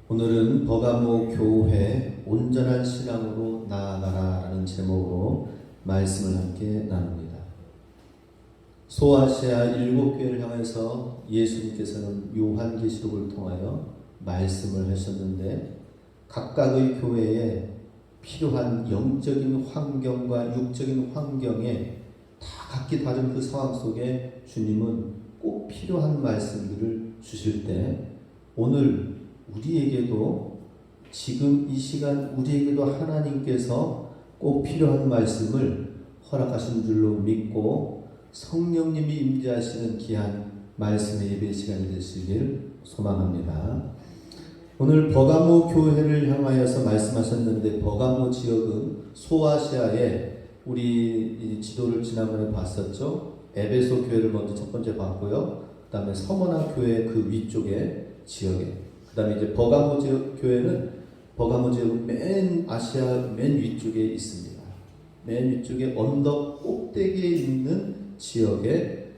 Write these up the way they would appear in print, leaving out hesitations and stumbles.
오늘은 버가모 교회 온전한 신앙으로 나아가라라는 제목으로 말씀을 함께 나눕니다. 소아시아 7교회를 향해서 예수님께서는 요한계시록을 통하여 말씀을 하셨는데, 각각의 교회에 필요한 영적인 환경과 육적인 환경에 다 각기 다른 그 상황 속에 주님은 꼭 필요한 말씀들을 주실 때, 오늘 우리에게도 지금 이 시간 우리에게도 하나님께서 꼭 필요한 말씀을 허락하신 줄로 믿고 성령님이 임재하시는 귀한 말씀의 예배 시간이 되시길 소망합니다. 오늘 버가모 교회를 향하여서 말씀하셨는데, 버가모 지역은 소아시아에 우리 지도를 지난번에 봤었죠. 에베소 교회를 먼저 첫 번째 봤고요. 그 다음에 서머나 교회 그 위쪽에 지역에, 그 다음에 이제 버가모 지역 교회는 버가모 지역은 맨 아시아 맨 위쪽에 있습니다. 맨 위쪽에 언덕 꼭대기에 있는 지역에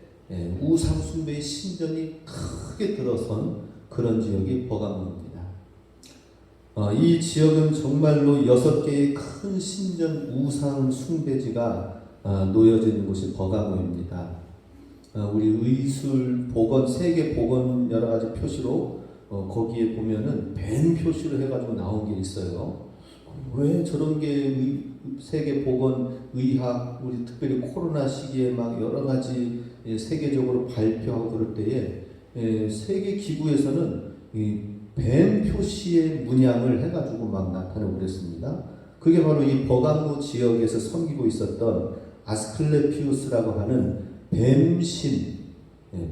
우상 숭배의 신전이 크게 들어선 그런 지역이 버가모입니다. 이 지역은 정말로 6개의 큰 신전 우상 숭배지가 놓여져 있는 곳이 버가모입니다. 우리 의술 복원, 세계 복원 여러 가지 표시로 거기에 보면은 뱀 표시로 해가지고 나온 게 있어요. 왜 저런 게 세계 복원 의학, 우리 특별히 코로나 시기에 막 여러 가지 세계적으로 발표하고 그럴 때에 세계 기구에서는 이 뱀 표시의 문양을 해가지고 막 나타내고 그랬습니다. 그게 바로 이 버가모 지역에서 섬기고 있었던 아스클레피우스라고 하는 뱀신,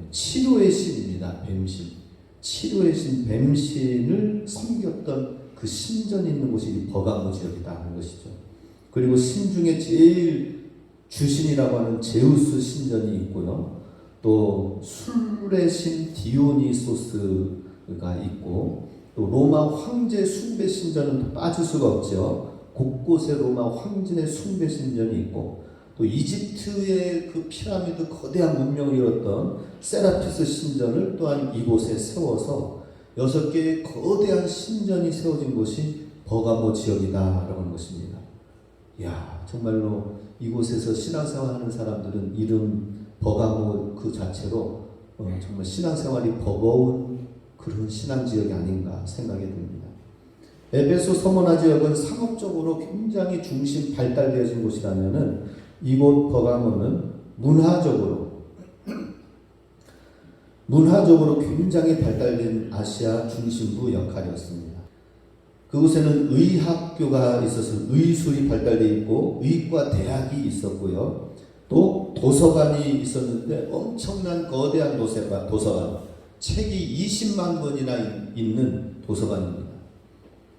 치료의 신입니다. 뱀신. 치료의 신 뱀신을 섬겼던 그 신전이 있는 곳이 버가모 지역이다 하는 것이죠. 그리고 신 중에 제일 주신이라고 하는 제우스 신전이 있고요. 또 술의 신 디오니소스가 있고, 또 로마 황제 숭배 신전은 또 빠질 수가 없죠. 곳곳에 로마 황제의 숭배 신전이 있고, 또 이집트의 그 피라미드 거대한 문명을 이뤘던 세라피스 신전을 또한 이곳에 세워서 6개의 거대한 신전이 세워진 곳이 버가모 지역이다라고 하는 것입니다. 이야, 정말로 이곳에서 신앙생활하는 사람들은 이름 버가모 그 자체로 정말 신앙생활이 버거운 그런 신앙지역이 아닌가 생각이 듭니다. 에베소 서머나 지역은 상업적으로 굉장히 중심 발달되어진 곳이라면은, 이곳 버가모는 문화적으로 굉장히 발달된 아시아 중심부 역할이었습니다. 그곳에는 의학교가 있어서 의술이 발달되어 있고, 의과 대학이 있었고요. 또 도서관이 있었는데 엄청난 거대한 도서관, 책이 20만 권이나 있는 도서관입니다.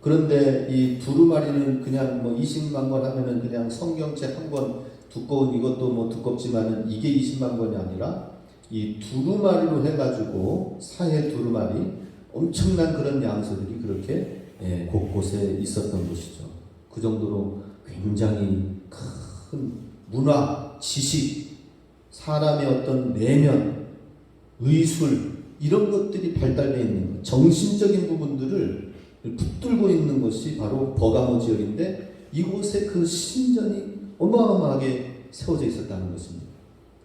그런데 이 두루마리는 그냥 20만 권 하면은 그냥 성경책 한 권 두꺼운, 이것도 두껍지만은 이게 20만 권이 아니라 이 두루마리로 해가지고 사해 두루마리, 엄청난 그런 양서들이 그렇게 곳곳에 있었던 곳이죠. 그 정도로 굉장히 큰 문화, 지식, 사람의 어떤 내면, 의술, 이런 것들이 발달되어 있는 것, 정신적인 부분들을 붙들고 있는 것이 바로 버가모 지역인데, 이곳에 그 신전이 어마어마하게 세워져 있었다는 것입니다.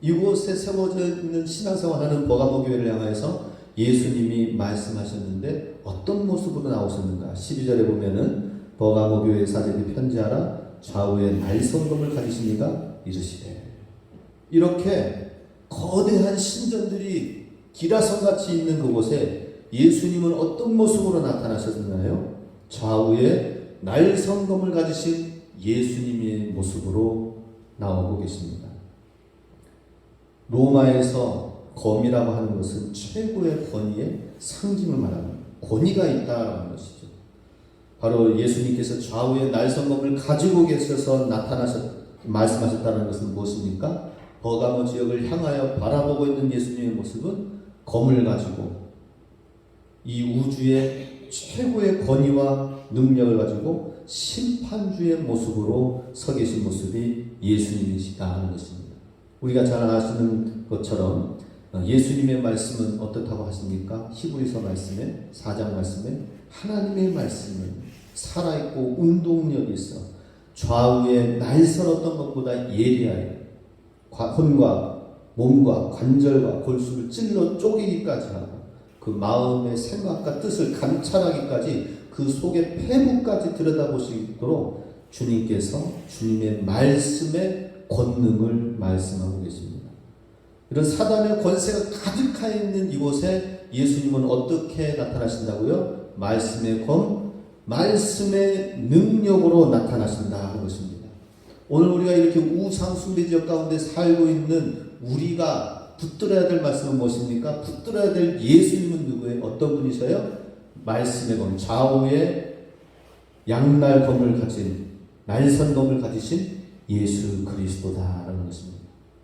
이곳에 세워져 있는 신앙생활하는 버가모 교회를 향해서 예수님이 말씀하셨는데 어떤 모습으로 나오셨는가? 12절에 보면은 버가모 교회 사제들이 편지하라, 좌우에 날성검을 가지시니가 이르시되. 이렇게 거대한 신전들이 기라성같이 있는 그곳에 예수님은 어떤 모습으로 나타나셨나요? 좌우에 날성검을 가지신 예수님의 모습으로 나오고 계십니다. 로마에서 검이라고 하는 것은 최고의 권위의 상징을 말합니다. 권위가 있다라는 것이죠. 바로 예수님께서 좌우에 날성검을 가지고 계셔서 말씀하셨다는 것은 무엇입니까? 버가모 지역을 향하여 바라보고 있는 예수님의 모습은 검을 가지고 이 우주의 최고의 권위와 능력을 가지고 심판주의 모습으로 서 계신 모습이 예수님이시다 하는 것입니다. 우리가 잘 아시는 것처럼 예수님의 말씀은 어떻다고 하십니까? 히브리서 말씀에 4장 말씀에 하나님의 말씀은 살아있고 운동력이 있어 좌우에 날선 것보다 예리하여 혼과 몸과 관절과 골수를 찔러 쪼개기까지 하고 그 마음의 생각과 뜻을 감찰하기까지 그 속의 폐부까지 들여다보시도록 주님께서 주님의 말씀의 권능을 말씀하고 계십니다. 이런 사단의 권세가 가득하 있는 이곳에 예수님은 어떻게 나타나신다고요? 말씀의 권, 말씀의 능력으로 나타나신다 하는 것입니다. 오늘 우리가 이렇게 우상숭배 지역 가운데 살고 있는 우리가 붙들어야 될 말씀은 무엇입니까? 붙들어야 될 예수님은 누구예요? 어떤 분이셔요? 말씀의 검, 좌우에 양날검을 가진 날선검을 가지신 예수 그리스도다라는 것입니다.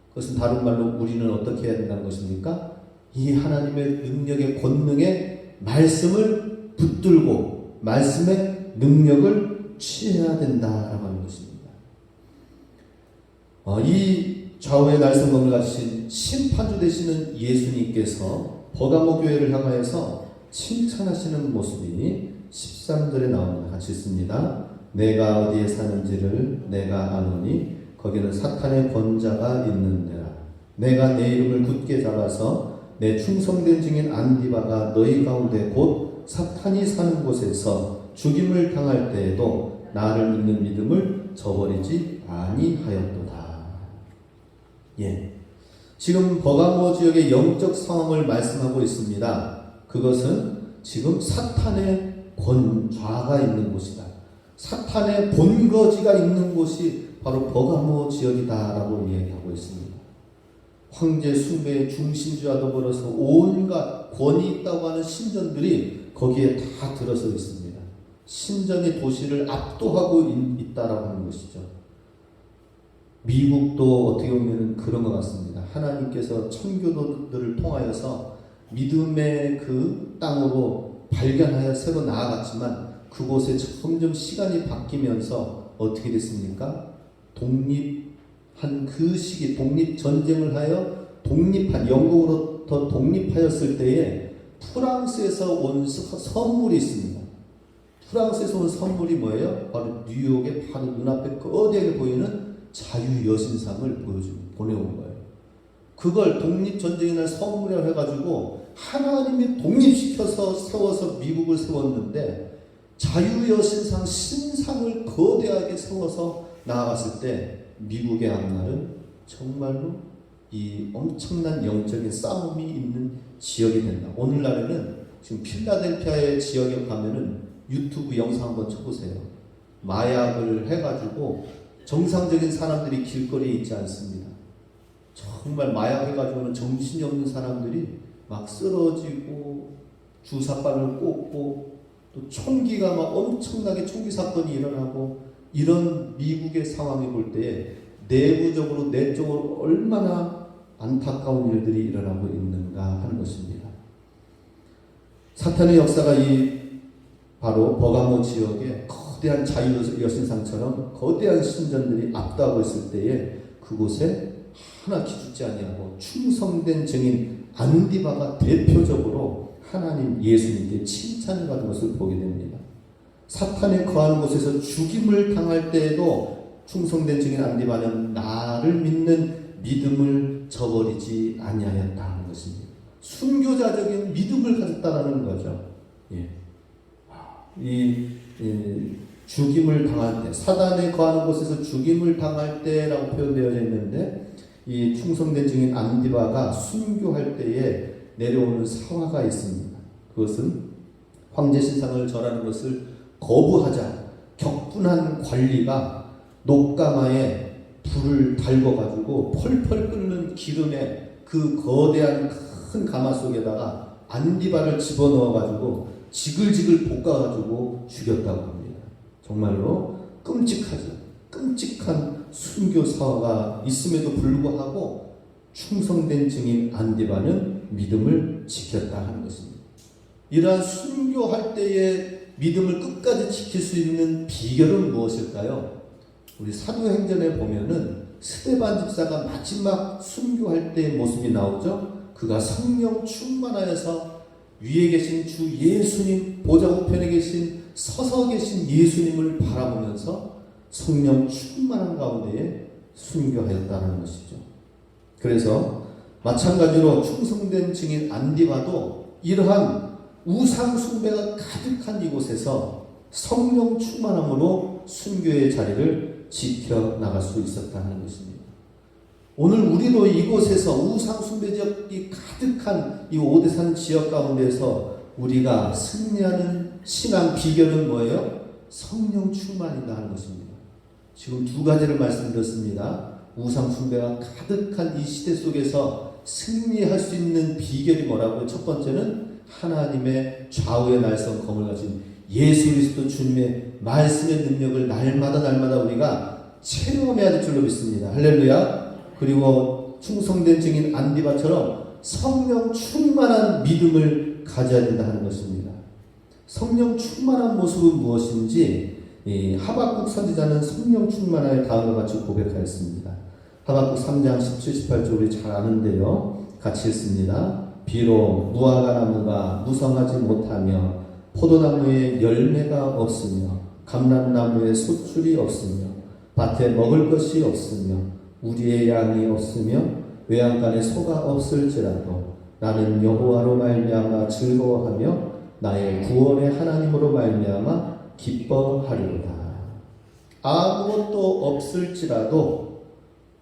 그것은 다른 말로 우리는 어떻게 해야 된다는 것입니까? 이 하나님의 능력의 권능의 말씀을 붙들고 말씀의 능력을 취해야 된다라고 하는 것입니다. 이 좌우에 날선검을 가지신 심판주 되시는 예수님께서 버가모 교회를 향하여서 칭찬하시는 모습이 13절에 나옵니다. 같이 읽습니다. 내가 어디에 사는지를 내가 아노니 거기는 사탄의 권자가 있는데라. 내가 내 이름을 굳게 잡아서 내 충성된 증인 안디바가 너희 가운데 곧 사탄이 사는 곳에서 죽임을 당할 때에도 나를 믿는 믿음을 저버리지 아니하였도다. 예, 지금 버가모 지역의 영적 상황을 말씀하고 있습니다. 그것은 지금 사탄의 권좌가 있는 곳이다. 사탄의 본거지가 있는 곳이 바로 버가모 지역이다라고 이야기하고 있습니다. 황제 숭배의 중심주와 더불어서 온갖 권위 있다고 하는 신전들이 거기에 다 들어서 있습니다. 신전이 도시를 압도하고 있다라고 하는 것이죠. 미국도 어떻게 보면 그런 것 같습니다. 하나님께서 청교도들을 통하여서 믿음의 그 땅으로 발견하여 새로 나아갔지만 그곳에 점점 시간이 바뀌면서 어떻게 됐습니까? 독립한 그 시기, 독립전쟁을 하여 독립한, 영국으로부터 독립하였을 때에 프랑스에서 온 선물이 있습니다. 프랑스에서 온 선물이 뭐예요? 바로 뉴욕의 바로 눈앞에 거대하게 보이는 자유여신상을 보내온 거예요. 그걸 독립전쟁의 날 선물이라고 해가지고 하나님이 독립시켜서 세워서 미국을 세웠는데 자유여신상 신상을 거대하게 세워서 나아갔을 때 미국의 앞날은 정말로 이 엄청난 영적인 싸움이 있는 지역이 된다. 오늘날에는 지금 필라델피아의 지역에 가면은 유튜브 영상 한번 쳐보세요. 마약을 해가지고 정상적인 사람들이 길거리에 있지 않습니다. 정말 마약해가지고는 정신이 없는 사람들이 막 쓰러지고 주사바를 꽂고 또 총기가 막 엄청나게 총기 사건이 일어나고 이런 미국의 상황을 볼 때에 내부적으로 내적으로 얼마나 안타까운 일들이 일어나고 있는가 하는 것입니다. 사탄의 역사가 이 바로 버가모 지역에 거대한 자유여신상처럼 거대한 신전들이 압도하고 있을 때에 그곳에 하나 기죽지 아니하고 충성된 증인 안디바가 대표적으로 하나님 예수님께 칭찬을 받은 것을 보게 됩니다. 사탄이 거하는 곳에서 죽임을 당할 때에도 충성된 증인 안디바는 나를 믿는 믿음을 저버리지 아니하였다 하는 것입니다. 순교자적인 믿음을 가졌다라는 거죠. 예. 죽임을 당할 때, 사단에 거하는 곳에서 죽임을 당할 때라고 표현되어 있는데 이 충성된 증인 안디바가 순교할 때에 내려오는 사화가 있습니다. 그것은 황제 신상을 절하는 것을 거부하자 격분한 관리가 녹가마에 불을 달궈가지고 펄펄 끓는 기름에 그 거대한 큰 가마 속에다가 안디바를 집어넣어가지고 지글지글 볶아가지고 죽였다고 합니다. 정말로 끔찍하죠. 끔찍한 순교 사화가 있음에도 불구하고 충성된 증인 안디바는 믿음을 지켰다 하는 것입니다. 이러한 순교할 때의 믿음을 끝까지 지킬 수 있는 비결은 무엇일까요? 우리 사도행전에 보면은 스데반 집사가 마지막 순교할 때의 모습이 나오죠. 그가 성령 충만하여서 위에 계신 주 예수님, 보좌 우편에 계신 서서 계신 예수님을 바라보면서 성령 충만한 가운데에 순교하였다는 것이죠. 그래서 마찬가지로 충성된 증인 안디바도 이러한 우상 숭배가 가득한 이곳에서 성령 충만함으로 순교의 자리를 지켜나갈 수 있었다는 것입니다. 오늘 우리도 이곳에서 우상 숭배 지역이 가득한 이 오대산 지역 가운데서 우리가 승리하는 신앙 비결은 뭐예요? 성령 충만이다 하는 것입니다. 지금 두 가지를 말씀드렸습니다. 우상 숭배가 가득한 이 시대 속에서 승리할 수 있는 비결이 뭐라고요? 첫 번째는 하나님의 좌우의 날선 검을 가진 예수 그리스도 주님의 말씀의 능력을 날마다 우리가 체험해야 될 줄로 믿습니다. 할렐루야. 그리고 충성된 증인 안디바처럼 성령 충만한 믿음을 가져야 된다 하는 것입니다. 성령 충만한 모습은 무엇인지 하박국 선지자는 성령 충만하여 다음과 같이 고백하였습니다. 하박국 3장 17, 18절 우리 잘 아는데요. 같이 읽습니다. 비록 무화과 나무가 무성하지 못하며 포도나무에 열매가 없으며 감람나무에 소출이 없으며 밭에 먹을 것이 없으며 우리의 양이 없으며 외양간에 소가 없을지라도 나는 여호와로 말미암아 즐거워하며 나의 구원의 하나님으로 말미암아 기뻐하리로다. 아무것도 없을지라도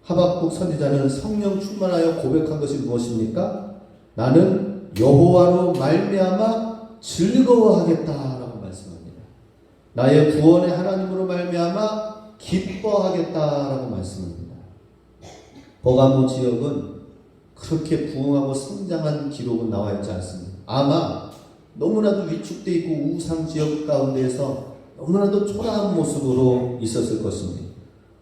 하박국 선지자는 성령 충만하여 고백한 것이 무엇입니까? 나는 여호와로 말미암아 즐거워하겠다라고 말씀합니다. 나의 구원의 하나님으로 말미암아 기뻐하겠다라고 말씀합니다. 버가모 지역은 그렇게 부흥하고 성장한 기록은 나와 있지 않습니다. 아마 너무나도 위축되어 있고 우상 지역 가운데에서 너무나도 초라한 모습으로 있었을 것입니다.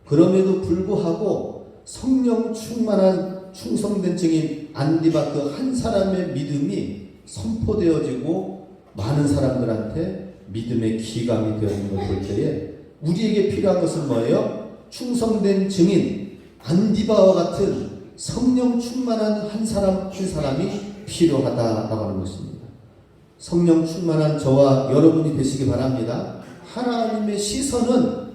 그럼에도 불구하고 성령 충만한 충성된 증인 안디바 그 한 사람의 믿음이 선포되어지고 많은 사람들한테 믿음의 기감이 되어지는 걸 볼 때에 우리에게 필요한 것은 뭐예요? 충성된 증인 안디바와 같은 성령 충만한 한 사람이 필요하다라고 하는 것입니다. 성령 충만한 저와 여러분이 되시기 바랍니다. 하나님의 시선은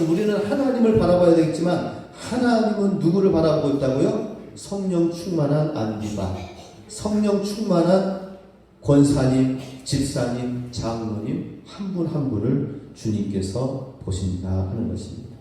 우리는 하나님을 바라봐야 되겠지만 하나님은 누구를 바라보고 있다고요? 성령 충만한 안디바, 성령 충만한 권사님, 집사님, 장로님 한 분 한 분을 주님께서 보신다 하는 것입니다.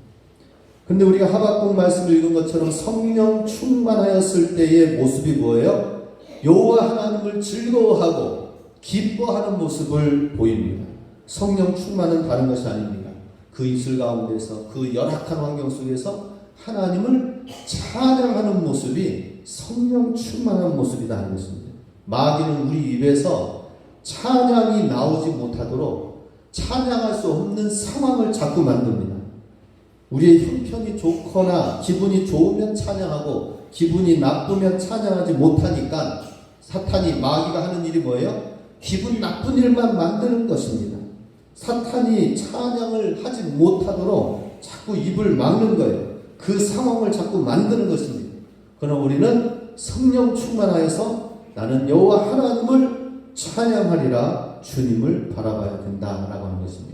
근데 우리가 하박국 말씀을 읽은 것처럼 성령 충만하였을 때의 모습이 뭐예요? 여호와 하나님을 즐거워하고 기뻐하는 모습을 보입니다. 성령 충만은 다른 것이 아닙니다. 그 이슬 가운데서 그 열악한 환경 속에서 하나님을 찬양하는 모습이 성령 충만한 모습이다 하는 것입니다. 마귀는 우리 입에서 찬양이 나오지 못하도록 찬양할 수 없는 상황을 자꾸 만듭니다. 우리의 형편이 좋거나 기분이 좋으면 찬양하고 기분이 나쁘면 찬양하지 못하니까 사탄이 마귀가 하는 일이 뭐예요? 기분 나쁜 일만 만드는 것입니다. 사탄이 찬양을 하지 못하도록 자꾸 입을 막는 거예요. 그 상황을 자꾸 만드는 것입니다. 그러나 우리는 성령 충만하여서 나는 여호와 하나님을 찬양하리라 주님을 바라봐야 된다라고 하는 것입니다.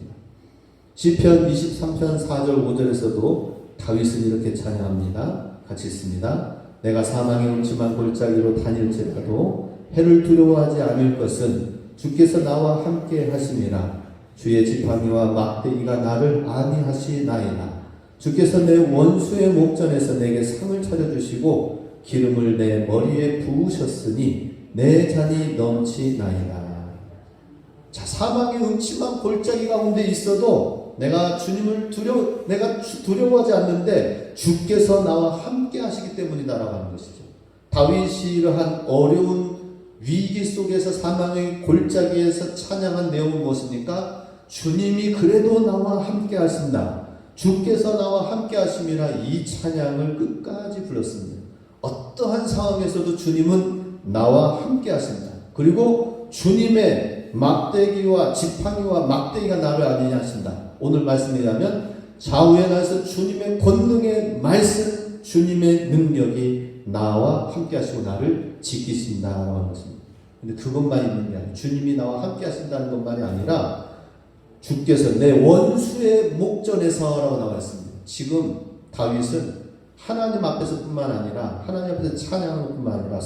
시편 23편 4절 5절에서도 다윗은 이렇게 찬양합니다. 같이 읽습니다. 내가 사망의 음침한 골짜기로 다닐지라도 해를 두려워하지 않을 것은 주께서 나와 함께 하심이라. 주의 지팡이와 막대기가 나를 안위하시나이다. 주께서 내 원수의 목전에서 내게 상을 차려주시고 기름을 내 머리에 부으셨으니 내 잔이 넘치나이다. 자, 사망의 음침한 골짜기 가운데 있어도 내가 주님을 두려워하지 않는데 주께서 나와 함께 하시기 때문이다라고 하는 것이죠. 다윗이 이러한 어려운 위기 속에서 사망의 골짜기에서 찬양한 내용은 무엇입니까? 주님이 그래도 나와 함께 하신다. 주께서 나와 함께 하심이라 이 찬양을 끝까지 불렀습니다. 어떠한 상황에서도 주님은 나와 함께 하신다. 그리고 주님의 막대기와 지팡이와 막대기가 나를 안위하신다. 오늘 말씀에 의하면 좌우에 나서 주님의 권능의 말씀, 주님의 능력이 나와 함께 하시고 나를 지키신다라고 하는 것입니다. 근데 그것만 있는 게 아니라 주님이 나와 함께 하신다는 것만이 아니라 주께서 내 원수의 목전에서라고 나와 있습니다. 지금 다윗은 하나님 앞에서뿐만 아니라 하나님 앞에서 찬양하는 것뿐만 아니라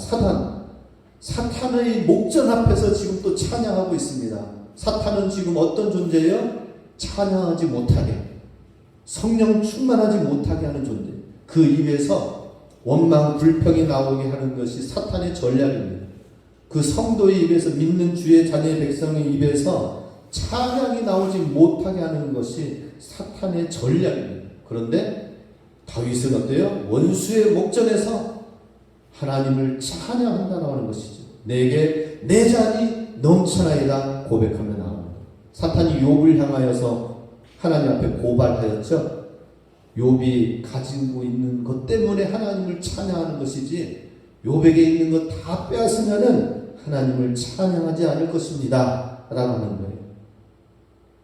사탄의 목전 앞에서 지금 또 찬양하고 있습니다. 사탄은 지금 어떤 존재예요? 찬양하지 못하게, 성령 충만하지 못하게 하는 존재. 그 입에서 원망, 불평이 나오게 하는 것이 사탄의 전략입니다. 그 성도의 입에서, 믿는 주의 자녀의 백성의 입에서 찬양이 나오지 못하게 하는 것이 사탄의 전략입니다. 그런데 다윗은 어때요? 원수의 목전에서 하나님을 찬양한다고 하는 것이죠. 내게 내 잔이 넘쳐나이다 고백하며 나옵니다. 사탄이 욥을 향하여서 하나님 앞에 고발하였죠. 욥이 가지고 있는 것 때문에 하나님을 찬양하는 것이지 욥에게 있는 것 다 빼앗으면은 하나님을 찬양하지 않을 것입니다 라고 하는 거예요.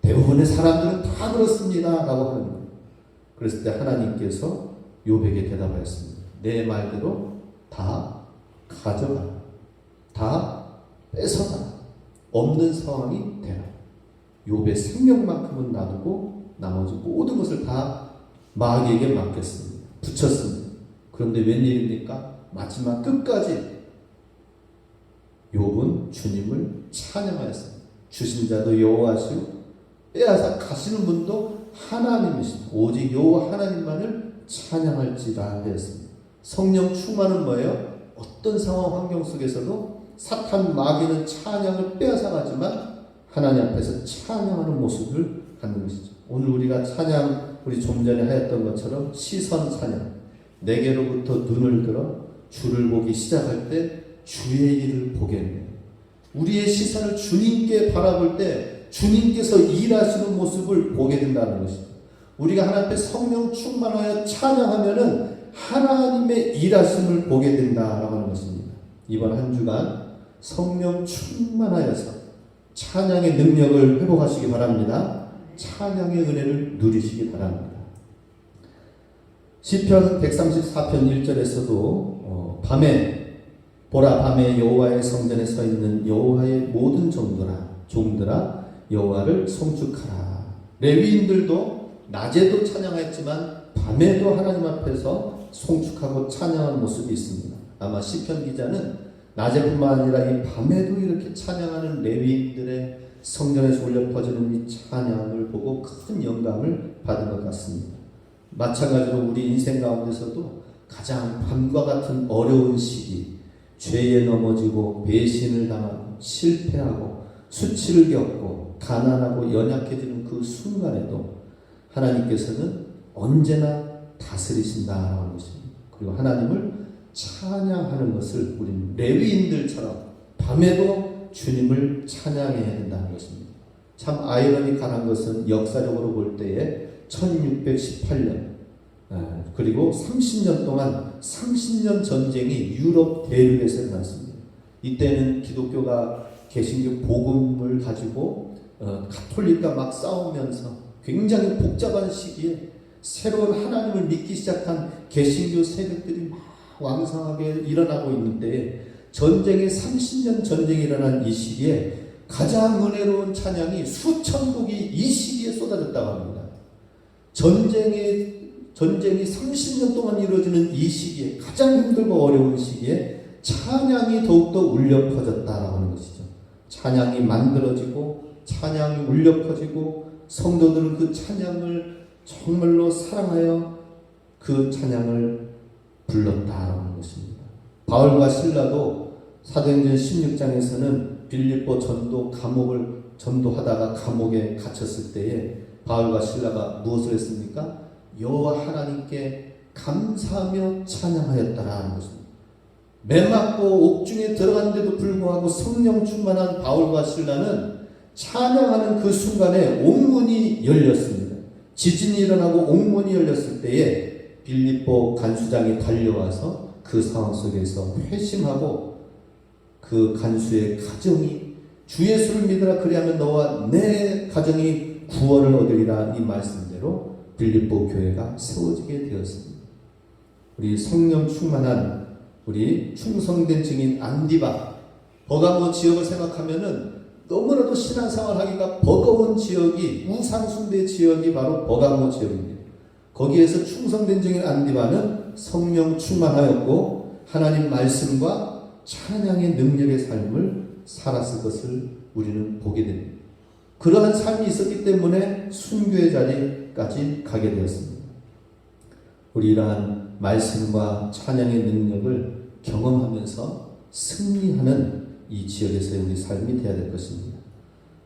대부분의 사람들은 다 그렇습니다 라고 하는 거예요. 그랬을 때 하나님께서 욥에게 대답하였습니다. 내 말대로 다 가져가라. 다 뺏어가라. 없는 상황이 되라. 욥의 생명만큼은 놔두고 나머지 모든 것을 다 마귀에게 맡겼습니다. 붙였습니다. 그런데 웬일입니까? 마지막 끝까지 욥은 주님을 찬양하였습니다. 주신 자도 여호와시요 빼앗아 가시는 분도 하나님이십니다. 오직 여호와 하나님만을 찬양할지라 하였습니다. 성령 충만은 뭐예요? 어떤 상황 환경 속에서도 사탄 마귀는 찬양을 빼앗아 가지만 하나님 앞에서 찬양하는 모습을 갖는 것이죠. 오늘 우리가 찬양, 우리 좀 전에 하였던 것처럼 시선 찬양, 내게로부터 눈을 들어 주를 보기 시작할 때 주의 일을 보게 됩니다. 우리의 시선을 주님께 바라볼 때 주님께서 일하시는 모습을 보게 된다는 것입니다. 우리가 하나님 앞에 성령 충만하여 찬양하면은 하나님의 일하심을 보게 된다라고 하는 것입니다. 이번 한 주간 성령 충만하여서 찬양의 능력을 회복하시기 바랍니다. 찬양의 은혜를 누리시기 바랍니다. 시편 134편 1절에서도 보라 밤에 여호와의 성전에 서 있는 여호와의 모든 종들아 여호와를 송축하라. 레위인들도 낮에도 찬양했지만 밤에도 하나님 앞에서 송축하고 찬양하는 모습이 있습니다. 아마 시편 기자는 낮에뿐만 아니라 이 밤에도 이렇게 찬양하는 레위인들의 성전에서 울려 퍼지는 이 찬양을 보고 큰 영감을 받은 것 같습니다. 마찬가지로 우리 인생 가운데서도 가장 밤과 같은 어려운 시기, 죄에 넘어지고 배신을 당하고 실패하고 수치를 겪고 가난하고 연약해지는 그 순간에도 하나님께서는 언제나 다스리신다라고 하는 것입니다. 그리고 하나님을 찬양하는 것을 우리 레위인들처럼 밤에도 주님을 찬양해야 된다는 것입니다. 참 아이러니컬한 것은 역사적으로 볼 때에 1618년 그리고 30년 동안 30년 전쟁이 유럽 대륙에서 일어났습니다. 이때는 기독교가 개신교 복음을 가지고 가톨릭과 막 싸우면서 굉장히 복잡한 시기에 새로운 하나님을 믿기 시작한 개신교 세력들이 막 왕성하게 일어나고 있는 때에 전쟁의 30년 전쟁이 일어난 이 시기에 가장 은혜로운 찬양이 수천 곡이 이 시기에 쏟아졌다고 합니다. 전쟁이 30년 동안 이루어지는 이 시기에 가장 힘들고 어려운 시기에 찬양이 더욱더 울려 퍼졌다라고 하는 것이죠. 찬양이 만들어지고 찬양이 울려 퍼지고 성도들은 그 찬양을 정말로 사랑하여 그 찬양을 불렀다라고 하는 것입니다. 바울과 실라도 사도행전 16장에서는 빌립보 감옥을 전도하다가 감옥에 갇혔을 때에 바울과 실라가 무엇을 했습니까? 여호와 하나님께 감사하며 찬양하였다라는 것입니다. 매 맞고 옥중에 들어갔는데도 불구하고 성령 충만한 바울과 실라는 찬양하는 그 순간에 옥문이 열렸습니다. 지진이 일어나고 옥문이 열렸을 때에 빌립보 간수장이 달려와서 그 상황 속에서 회심하고 그 간수의 가정이 주 예수를 믿으라 그리하면 너와 내 가정이 구원을 얻으리라 이 말씀대로 빌립보 교회가 세워지게 되었습니다. 우리 성령 충만한 우리 충성된 증인 안디바, 버가모 지역을 생각하면은 너무나도 신앙생활 하기가 버거운 지역이, 우상숭배 지역이 바로 버가모 지역입니다. 거기에서 충성된 증인 안디바는 성령 충만하였고 하나님 말씀과 찬양의 능력의 삶을 살았을 것을 우리는 보게 됩니다. 그러한 삶이 있었기 때문에 순교의 자리까지 가게 되었습니다. 우리 이러한 말씀과 찬양의 능력을 경험하면서 승리하는 이 지역에서의 우리 삶이 되어야 될 것입니다.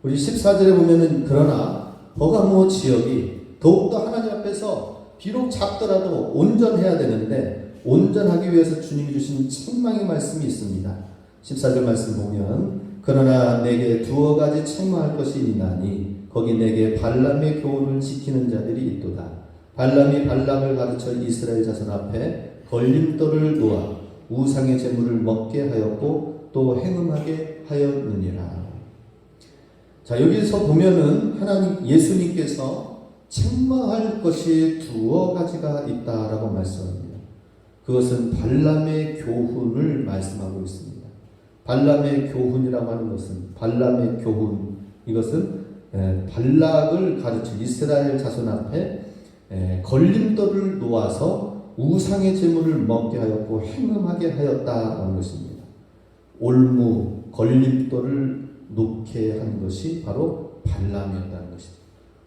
우리 14절에 보면은 그러나 버가모 지역이 더욱더 하나님 앞에서 비록 작더라도 온전해야 되는데 온전하기 위해서 주님이 주신 책망의 말씀이 있습니다. 14절 말씀 보면 그러나 내게 두어 가지 책망할 것이 있나니 거기 내게 발람의 교훈을 지키는 자들이 있도다. 발람이 발람을 가르쳐 이스라엘 자손 앞에 걸림돌을 놓아 우상의 제물을 먹게 하였고 또 행음하게 하였느니라. 자, 여기서 보면은 하나님 예수님께서 책망할 것이 두어 가지가 있다라고 말씀합니다. 그것은 발람의 교훈을 말씀하고 있습니다. 발람의 교훈이라고 하는 것은 발람의 교훈, 이것은 발락을 가르쳐 이스라엘 자손 앞에 걸림돌을 놓아서 우상의 제물을 먹게 하였고 행음하게 하였다라는 것입니다. 올무, 걸림돌을 놓게 한 것이 바로 발람이었다는 것입니다.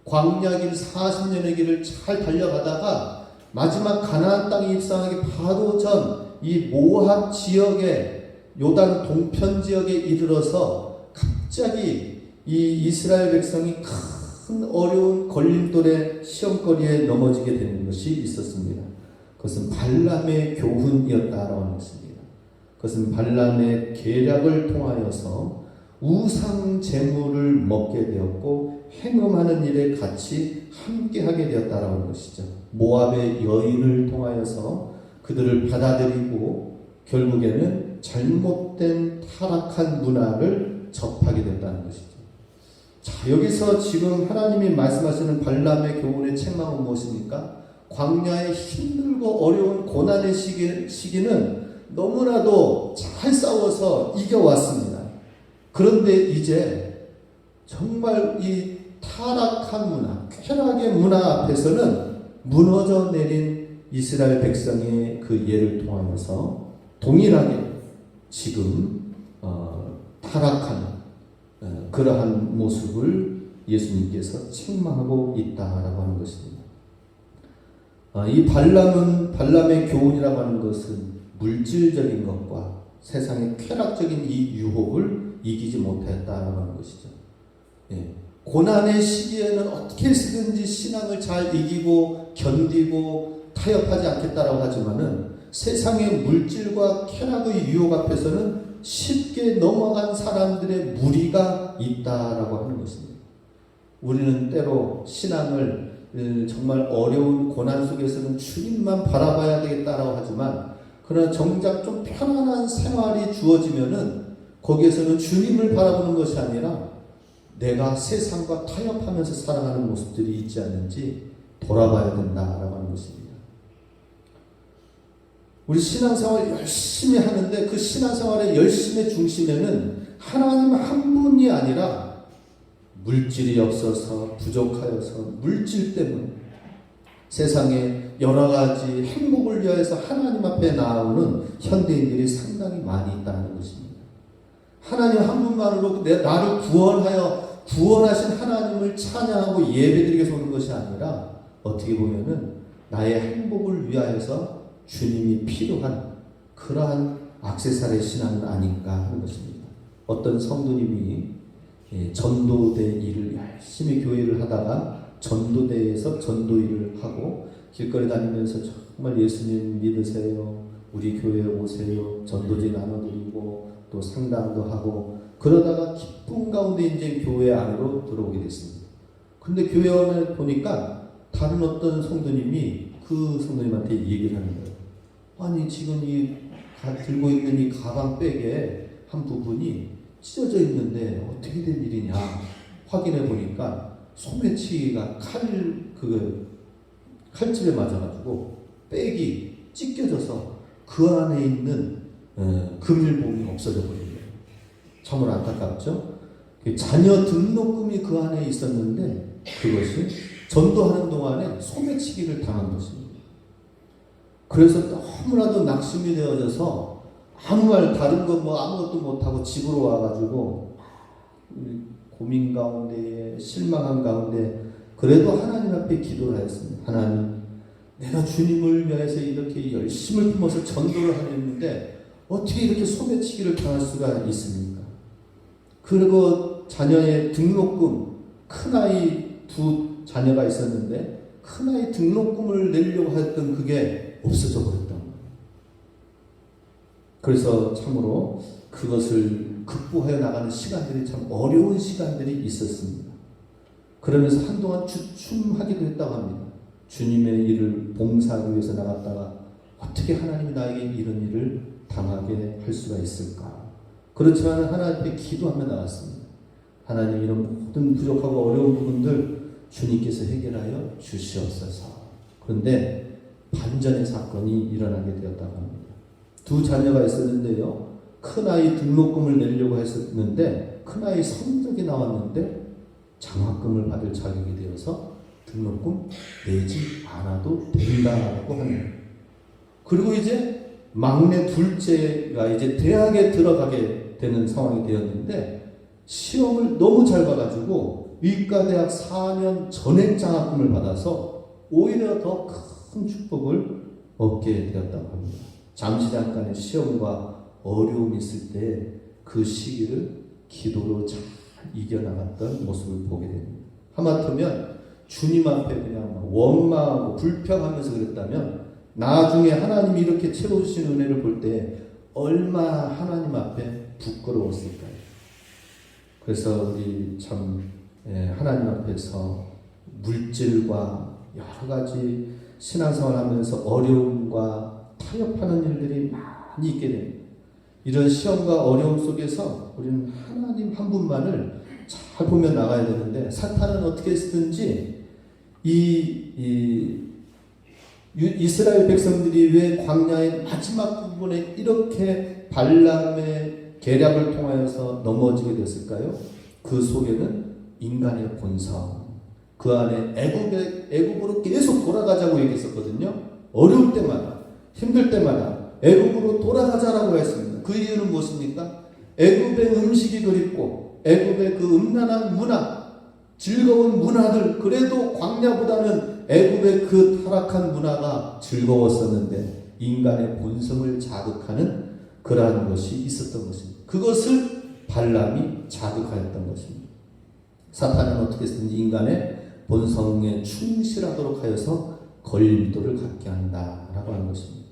광야길 40년의 길을 잘 달려가다가 마지막 가나안 땅에 입성하기 바로 전 이 모압 지역에 요단 동편 지역에 이르러서 갑자기 이 이스라엘 백성이 큰 어려운 걸림돌의 시험거리에 넘어지게 되는 것이 있었습니다. 그것은 발람의 교훈이었다라고 하는 것입니다. 그것은 발람의 계략을 통하여서 우상 제물을 먹게 되었고 행음하는 일에 같이 함께하게 되었다라고 하는 것이죠. 모압의 여인을 통하여서 그들을 받아들이고 결국에는 잘못된 타락한 문화를 접하게 됐다는 것이죠. 자, 여기서 지금 하나님이 말씀하시는 발람의 교훈의 책망은 무엇입니까? 광야의 힘들고 어려운 고난의 시기는 너무나도 잘 싸워서 이겨왔습니다. 그런데 이제 정말 이 타락한 문화, 쾌락의 문화 앞에서는 무너져 내린 이스라엘 백성의 그 예를 통하여서 동일하게 지금 타락한 그러한 모습을 예수님께서 책망하고 있다라고 하는 것입니다. 이 발람의 교훈이라고 하는 것은 물질적인 것과 세상의 쾌락적인 이 유혹을 이기지 못했다라고 하는 것이죠. 고난의 시기에는 어떻게 해서든지 신앙을 잘 이기고 견디고 타협하지 않겠다라고 하지만은 세상의 물질과 쾌락의 유혹 앞에서는 쉽게 넘어간 사람들의 무리가 있다라고 하는 것입니다. 우리는 때로 신앙을 정말 어려운 고난 속에서는 주님만 바라봐야 되겠다라고 하지만 그러나 정작 좀 편안한 생활이 주어지면은 거기에서는 주님을 바라보는 것이 아니라 내가 세상과 타협하면서 살아가는 모습들이 있지 않는지 돌아봐야 된다라고 하는 것입니다. 우리 신앙생활 열심히 하는데 그 신앙생활의 열심의 중심에는 하나님 한 분이 아니라 물질이 없어서 부족하여서 물질 때문에 세상에 여러 가지 행복을 위하여서 하나님 앞에 나오는 현대인들이 상당히 많이 있다는 것입니다. 하나님 한 분만으로 나를 구원하신 하나님을 찬양하고 예배드리기 위해서 오는 것이 아니라 어떻게 보면은 나의 행복을 위하여서 주님이 필요한 그러한 액세서리 신앙은 아닌가 하는 것입니다. 어떤 성도님이 전도대 일을 열심히 교회를 하다가 전도대에서 전도 일을 하고 길거리 다니면서 정말 예수님 믿으세요, 우리 교회에 오세요, 전도지 나눠드리고 또 상담도 하고 그러다가 기쁨 가운데 이제 교회 안으로 들어오게 됐습니다. 근데 교회 안에 보니까 다른 어떤 성도님이 그 성도님한테 얘기를 하는 거예요. 아니 지금 들고 있는 이 가방백에 한 부분이 찢어져 있는데 어떻게 된 일이냐 확인해 보니까 소매치기가 칼집에 맞아가지고 백이 찢겨져서 그 안에 있는 금일봉이 없어져 버려요. 참으로 안타깝죠. 자녀 등록금이 그 안에 있었는데 그것이 전도하는 동안에 소매치기를 당한 것입니다. 그래서 너무나도 낙심이 되어져서 아무 말 다른 거 뭐 아무것도 못하고 집으로 와가지고 고민 가운데 실망한 가운데 그래도 하나님 앞에 기도를 하였습니다. 하나님, 내가 주님을 위해서 이렇게 열심을 품어서 전도를 하였는데 어떻게 이렇게 소매치기를 당할 수가 있습니까? 그리고 자녀의 등록금, 큰아이 2 자녀가 있었는데 큰아이 등록금을 내려고 했던 그게 없어져 버렸단 말이에요. 그래서 참으로 그것을 극복해 나가는 시간들이 참 어려운 시간들이 있었습니다. 그러면서 한동안 주춤하기도 했다고 합니다. 주님의 일을 봉사하기 위해서 나갔다가 어떻게 하나님이 나에게 이런 일을 당하게 할 수가 있을까? 그렇지만 하나님 앞에 기도하며 나갔습니다. 하나님, 이런 모든 부족하고 어려운 부분들 주님께서 해결하여 주시옵소서. 그런데 반전의 사건이 일어나게 되었다고 합니다. 2 자녀가 있었는데요. 큰아이 등록금을 내려고 했었는데 큰아이 성적이 나왔는데 장학금을 받을 자격이 되어서 등록금 내지 않아도 된다고 합니다. 그리고 이제 막내 둘째가 이제 대학에 들어가게 되는 상황이 되었는데 시험을 너무 잘 봐가지고 의과대학 4년 전액 장학금을 받아서 오히려 더 큰 축복을 얻게 되었다고 합니다. 잠시 잠깐의 시험과 어려움이 있을 때 그 시기를 기도로 잘 이겨나갔던 모습을 보게 됩니다. 하마터면 주님 앞에 그냥 원망하고 불평하면서 그랬다면 나중에 하나님이 이렇게 채워주신 은혜를 볼 때 얼마나 하나님 앞에 부끄러웠을까요? 그래서 우리 참 하나님 앞에서 물질과 여러 가지 신앙생활 하면서 어려움과 타협하는 일들이 많이 있게 됩니다. 이런 시험과 어려움 속에서 우리는 하나님 한 분만을 잘 보며 나가야 되는데 사탄은 어떻게 쓰든지 이스라엘 백성들이 왜 광야의 마지막 부분에 이렇게 발람의 계략을 통하여서 넘어지게 됐을까요? 그 속에는 인간의 본성, 그 안에 애굽으로 계속 돌아가자고 얘기했었거든요. 어려울 때마다, 힘들 때마다 애굽으로 돌아가자라고 했습니다. 그 이유는 무엇입니까? 애굽의 음식이 그립고 애굽의 그 음란한 문화, 즐거운 문화들, 그래도 광야보다는 애굽의 그 타락한 문화가 즐거웠었는데 인간의 본성을 자극하는 그러한 것이 있었던 것입니다. 그것을 발람이 자극하였던 것입니다. 사탄은 어떻게 쓰든지 인간의 본성에 충실하도록 하여서 걸림돌을 갖게 한다라고 하는 것입니다.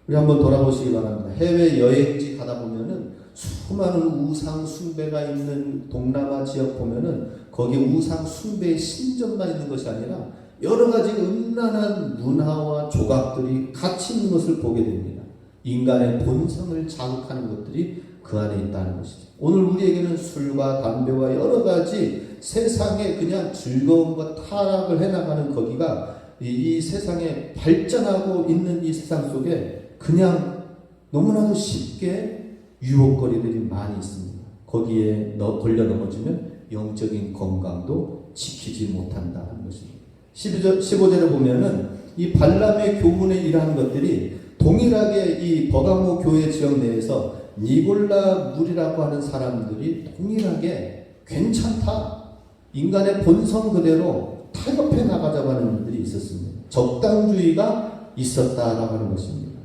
우리 한번 돌아보시기 바랍니다. 해외 여행지 가다 보면은 수많은 우상 숭배가 있는 동남아 지역 보면은 거기 우상 숭배의 신전만 있는 것이 아니라 여러 가지 음란한 문화와 조각들이 같이 있는 것을 보게 됩니다. 인간의 본성을 자극하는 것들이 그 안에 있다는 것이죠. 오늘 우리에게는 술과 담배와 여러 가지 세상에 그냥 즐거움과 타락을 해나가는 거기가 이 세상에 발전하고 있는 이 세상 속에 그냥 너무나도 쉽게 유혹거리들이 많이 있습니다. 거기에 걸려 넘어지면 영적인 건강도 지키지 못한다는 것입니다. 15절에 보면은 이 발람의 교훈에 이러한 것들이 동일하게 이 버가모 교회 지역 내에서 니골라 물이라고 하는 사람들이 동일하게 괜찮다, 인간의 본성 그대로 타협해 나가자고 하는 일들이 있었습니다. 적당주의가 있었다라고 하는 것입니다.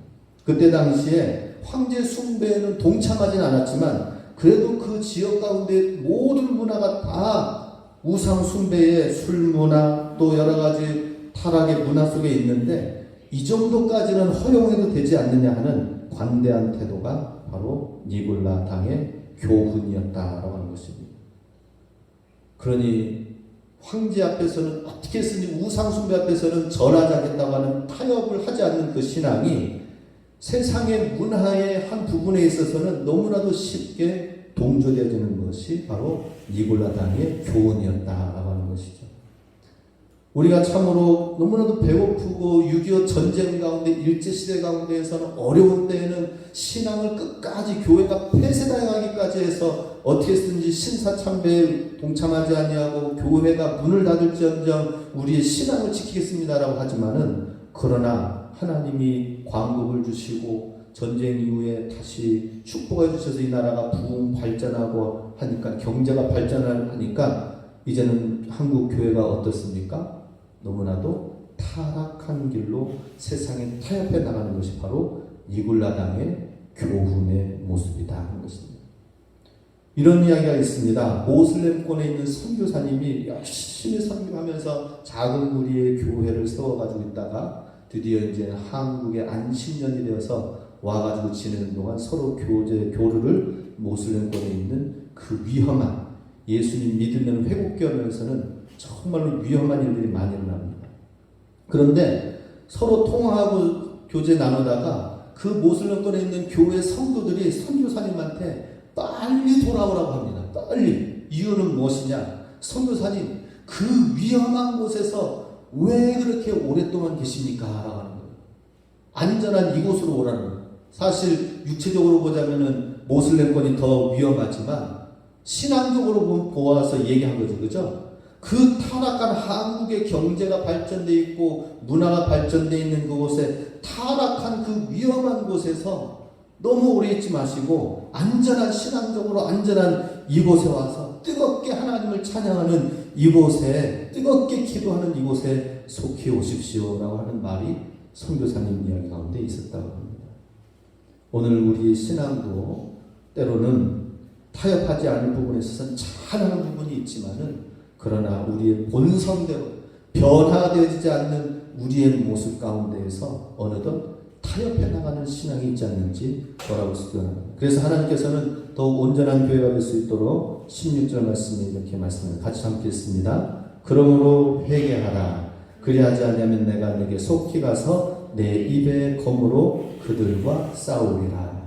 그때 당시에 황제 숭배에는 동참하진 않았지만 그래도 그 지역 가운데 모든 문화가 다 우상 숭배의 술 문화 또 여러 가지 타락의 문화 속에 있는데 이 정도까지는 허용해도 되지 않느냐 하는 관대한 태도가 바로 니골라 당의 교훈이었다라고 하는 것입니다. 그러니 황제 앞에서는 어떻게 쓰니 우상 숭배 앞에서는 절하지 않겠다고 하는 타협을 하지 않는 그 신앙이 세상의 문화의 한 부분에 있어서는 너무나도 쉽게 동조되어지는 것이 바로 니골라 당의 교훈이었다라고 하는 것이죠. 우리가 참으로 너무나도 배고프고 6.25 전쟁 가운데 일제시대 가운데에서는 어려운 때에는 신앙을 끝까지 교회가 폐쇄당하기까지 해서 어떻게 해서든지 신사참배에 동참하지 아니하고 교회가 문을 닫을지언정 우리의 신앙을 지키겠습니다라고 하지만은 그러나 하나님이 광복을 주시고 전쟁 이후에 다시 축복해 주셔서 이 나라가 부흥 발전하고 하니까 경제가 발전하니까 이제는 한국 교회가 어떻습니까? 너무나도 타락한 길로 세상에 타협해 나가는 것이 바로 니굴라당의 교훈의 모습이다 하는 것입니다. 이런 이야기가 있습니다. 모슬렘권에 있는 선교사님이 열심히 선교하면서 작은 무리의 교회를 세워가지고 있다가 드디어 이제 한국에 안식년이 되어서 와가지고 지내는 동안 서로 교류를 모슬렘권에 있는 그 위험한 예수님 믿으면 회복교하면서는 정말로 위험한 일들이 많이 일어납니다. 그런데 서로 통화하고 교제 나누다가 그 모슬렘권에 있는 교회 성도들이 선교사님한테 빨리 돌아오라고 합니다. 빨리. 이유는 무엇이냐? 선교사님, 그 위험한 곳에서 왜 그렇게 오랫동안 계십니까? 라고 하는 거예요. 안전한 이곳으로 오라는 거예요. 사실 육체적으로 보자면은 모슬렘권이 더 위험하지만 신앙적으로 보아서 얘기한 거죠. 그죠? 그 타락한 한국의 경제가 발전되어 있고 문화가 발전되어 있는 그곳에 타락한 그 위험한 곳에서 너무 오래 있지 마시고 안전한 신앙적으로 안전한 이곳에 와서 뜨겁게 하나님을 찬양하는 이곳에 뜨겁게 기도하는 이곳에 속히 오십시오라고 하는 말이 선교사님 이야기 가운데 있었다고 합니다. 오늘 우리의 신앙도 때로는 타협하지 않을 부분에 있어서는 잘하는 부분이 있지만은 그러나 우리의 본성대로 변화되지 않는 우리의 모습 가운데에서 어느덧 타협해 나가는 신앙이 있지 않는지 뭐라고 수견합니다. 그래서 하나님께서는 더욱 온전한 교회가 될 수 있도록 16절 말씀에 이렇게 말씀을 같이 함께 했습니다. 그러므로 회개하라. 그리하지 않으면 내가 내게 속히 가서 내 입의 검으로 그들과 싸우리라.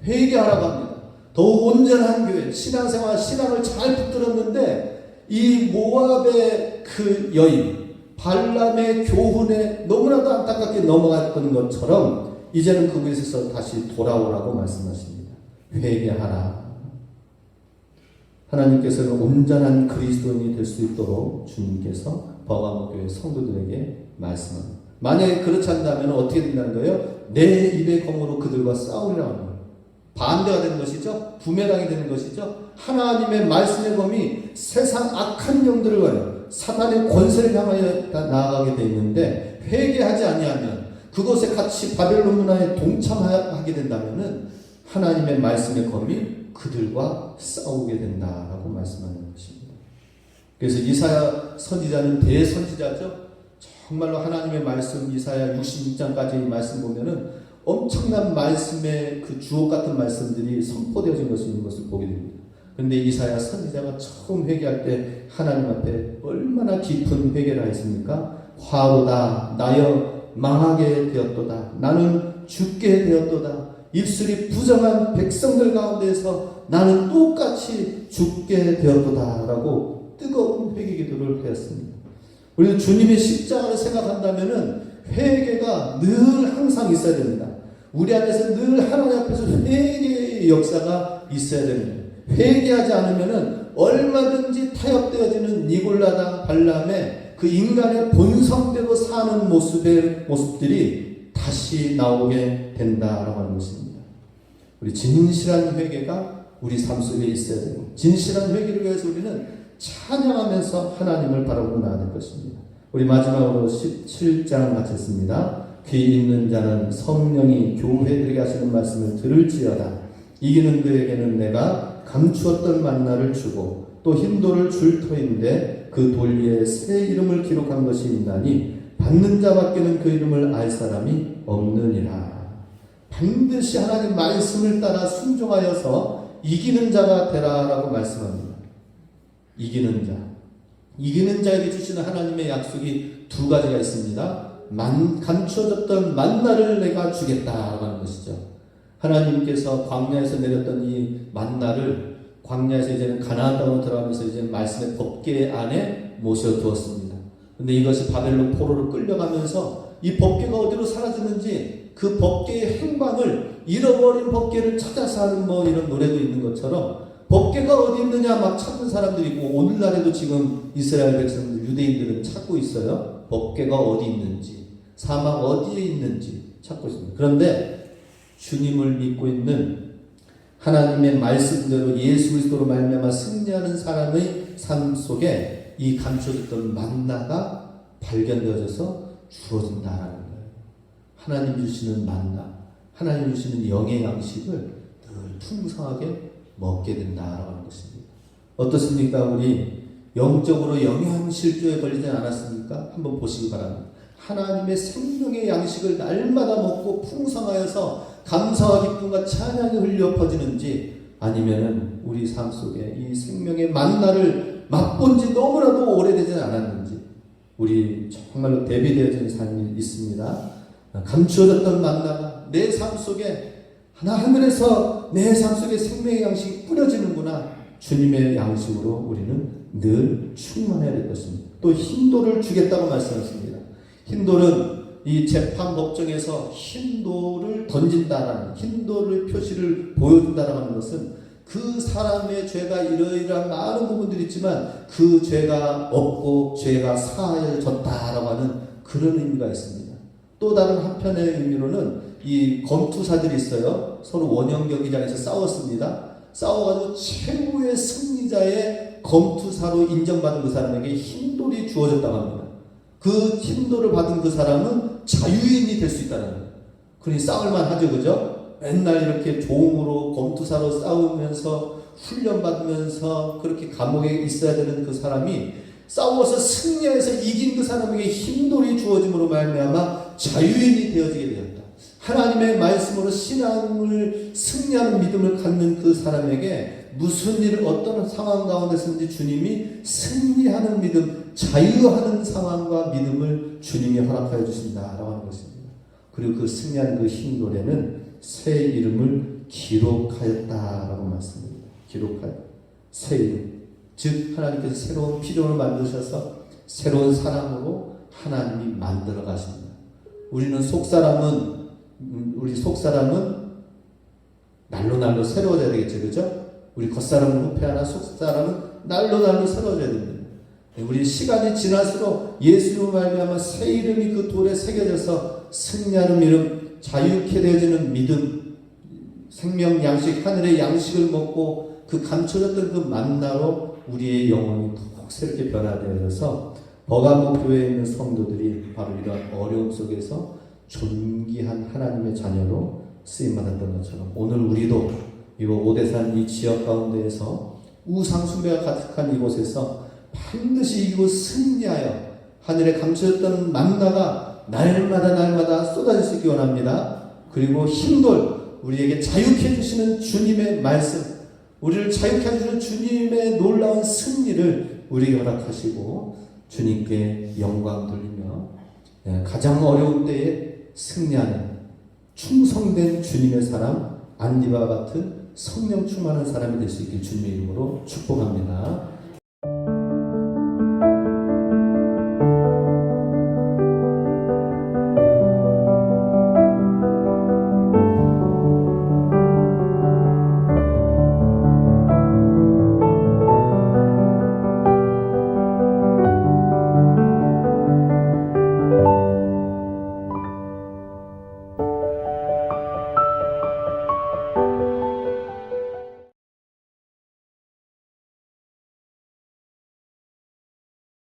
회개하라고 합니다. 더욱 온전한 교회, 신앙생활, 신앙을 잘 붙들었는데 이 모압의 그 여인 발람의 교훈에 너무나도 안타깝게 넘어갔던 것처럼 이제는 그곳에서 다시 돌아오라고 말씀하십니다. 회개하라. 하나님께서는 온전한 그리스도인이 될 수 있도록 주님께서 버가모교회 성도들에게 말씀합니다. 만약에 그렇지 않다면 어떻게 된다는 거예요? 내 입의 검으로 그들과 싸우리라고 하는 거예요. 반대가 되는 것이죠. 부메랑이 되는 것이죠. 하나님의 말씀의 검이 세상 악한 영들을 가요. 사단의 권세를 향하여 나아가게 되어 있는데 회개하지 아니하면 그것에 같이 바벨론 문화에 동참하게 된다면은 하나님의 말씀의 검이 그들과 싸우게 된다라고 말씀하는 것입니다. 그래서 이사야 선지자는 대선지자죠. 정말로 하나님의 말씀 이사야 66장까지 말씀 보면은 엄청난 말씀의 그 주옥 같은 말씀들이 선포되어진 것을 보게 됩니다. 그런데 이사야 선지자가 처음 회개할 때 하나님 앞에 얼마나 깊은 회개를 했습니까? 화로다 나여 망하게 되었도다. 나는 죽게 되었도다. 입술이 부정한 백성들 가운데서 나는 똑같이 죽게 되었도다 라고 뜨거운 회개 기도를 하였습니다. 우리는 주님의 십자가를 생각한다면은 회개가 늘 항상 있어야 됩니다. 우리 안에서 늘 하나님 앞에서 회개의 역사가 있어야 됩니다. 회개하지 않으면은 얼마든지 타협되어지는 니골라당 발람의 그 인간의 본성대로 사는 모습들이 다시 나오게 된다라고 하는 것입니다. 우리 진실한 회개가 우리 삶 속에 있어야 되고 진실한 회개를 위해서 우리는 찬양하면서 하나님을 바라보고 나아야 될 것입니다. 우리 마지막으로 17장 마쳤습니다. 귀 있는 자는 성령이 교회들에게 하시는 말씀을 들을지어다. 이기는 그에게는 내가 감추었던 만나를 주고 또 흰돌을 줄 터인데 그 돌 위에 새 이름을 기록한 것이 있나니 받는 자밖에는 그 이름을 알 사람이 없느니라. 반드시 하나님 말씀을 따라 순종하여서 이기는 자가 되라라고 말씀합니다. 이기는 자. 이기는 자에게 주시는 하나님의 약속이 두 가지가 있습니다. 감추어졌던 만나를 내가 주겠다라고 하는 것이죠. 하나님께서 광야에서 내렸던 이 만나를 광야에서 이제는 가나안 땅으로 들어가면서 이제 말씀의 법궤 안에 모셔두었습니다. 근데 이것이 바벨론 포로로 끌려가면서 이 법궤가 어디로 사라졌는지 그 법궤의 행방을 잃어버린 법궤를 찾아서 하는 뭐 이런 노래도 있는 것처럼 법궤가 어디 있느냐 막 찾는 사람들이 있고 오늘날에도 지금 이스라엘 백성들 유대인들은 찾고 있어요. 법궤가 어디 있는지 사막 어디에 있는지 찾고 있습니다. 그런데 주님을 믿고 있는 하나님의 말씀대로 예수 그리스도로 말미암아 승리하는 사람의 삶 속에 이 감춰졌던 만나가 발견되어져서 주어진다라는 거예요. 하나님 주시는 만나, 하나님 주시는 영의 양식을 늘 풍성하게 먹게 된다라고 하는 것입니다. 어떻습니까? 우리 영적으로 영양실조에 걸리지 않았습니까? 한번 보시기 바랍니다. 하나님의 생명의 양식을 날마다 먹고 풍성하여서 감사와 기쁨과 찬양이 흘려 퍼지는지 아니면은 우리 삶 속에 이 생명의 만나를 맛본 지 너무나도 오래되지 않았는지 우리 정말로 대비되어진 삶이 있습니다. 감추어졌던 만나가 내 삶 속에 하늘에서 내 삶 속에 생명의 양식이 뿌려지는구나. 주님의 양식으로 우리는 늘 충만해야 될 것입니다. 또 흰돌을 주겠다고 말씀하십니다. 흰돌은 이 재판 법정에서 흰돌을 던진다라는 흰돌의 표시를 보여준다라는 하는 것은 그 사람의 죄가 이러이러한 많은 부분들이 있지만 그 죄가 없고 죄가 사하여졌다라고 하는 그런 의미가 있습니다. 또 다른 한편의 의미로는 이 검투사들이 있어요. 서로 원형 경기장에서 싸웠습니다. 싸워가지고 최고의 승리자의 검투사로 인정받은 그 사람에게 흰돌이 주어졌다고 합니다. 그 흰돌을 받은 그 사람은 자유인이 될 수 있다는 거예요. 그러니 싸울만 하죠, 그죠? 맨날 이렇게 종으로 검투사로 싸우면서 훈련받으면서 그렇게 감옥에 있어야 되는 그 사람이 싸워서 승리해서 이긴 그 사람에게 흰돌이 주어짐으로 말미암아 자유인이 되어지게 되었다. 하나님의 말씀으로 신앙을 승리하는 믿음을 갖는 그 사람에게 무슨 일을 어떤 상황 가운데서든지 주님이 승리하는 믿음, 자유하는 상황과 믿음을 주님이 허락하여 주신다라고 하는 것입니다. 그리고 그 승리한 그 흰돌에는 새 이름을 기록하였다라고 말씀합니다. 기록하여 새 이름, 즉 하나님께서 새로운 피조물을 만드셔서 새로운 사람으로 하나님이 만들어 가십니다. 우리 속사람은 날로 새로워져야 되겠죠, 그죠? 우리 겉사람은 후패하나 속사람은 날로 새로워져야 됩니다. 우리 시간이 지날수록 예수로 말미암아 새 이름이 그 돌에 새겨져서 승리하는 이름, 자유케 되어지는 믿음, 생명 양식, 하늘의 양식을 먹고 그 감춰졌던 그 만나로 우리의 영혼이 더욱 새롭게 변화되어져서 버가모 교회에 있는 성도들이 바로 이런 어려움 속에서 존귀한 하나님의 자녀로 쓰임받았던 것처럼 오늘 우리도 이거 오대산 이 지역 가운데에서 우상 숭배가 가득한 이곳에서 반드시 이곳 승리하여 하늘에 감춰졌던 만나가 날마다 쏟아질 수 있기 원합니다. 그리고 흰돌, 우리에게 자유케 해주시는 주님의 말씀, 우리를 자유케 해주시는 주님의 놀라운 승리를 우리에게 허락하시고 주님께 영광 돌리며 가장 어려운 때에 승리하는 충성된 주님의 사람, 안디바와 같은 성령 충만한 사람이 될 수 있길 주님의 이름으로 축복합니다.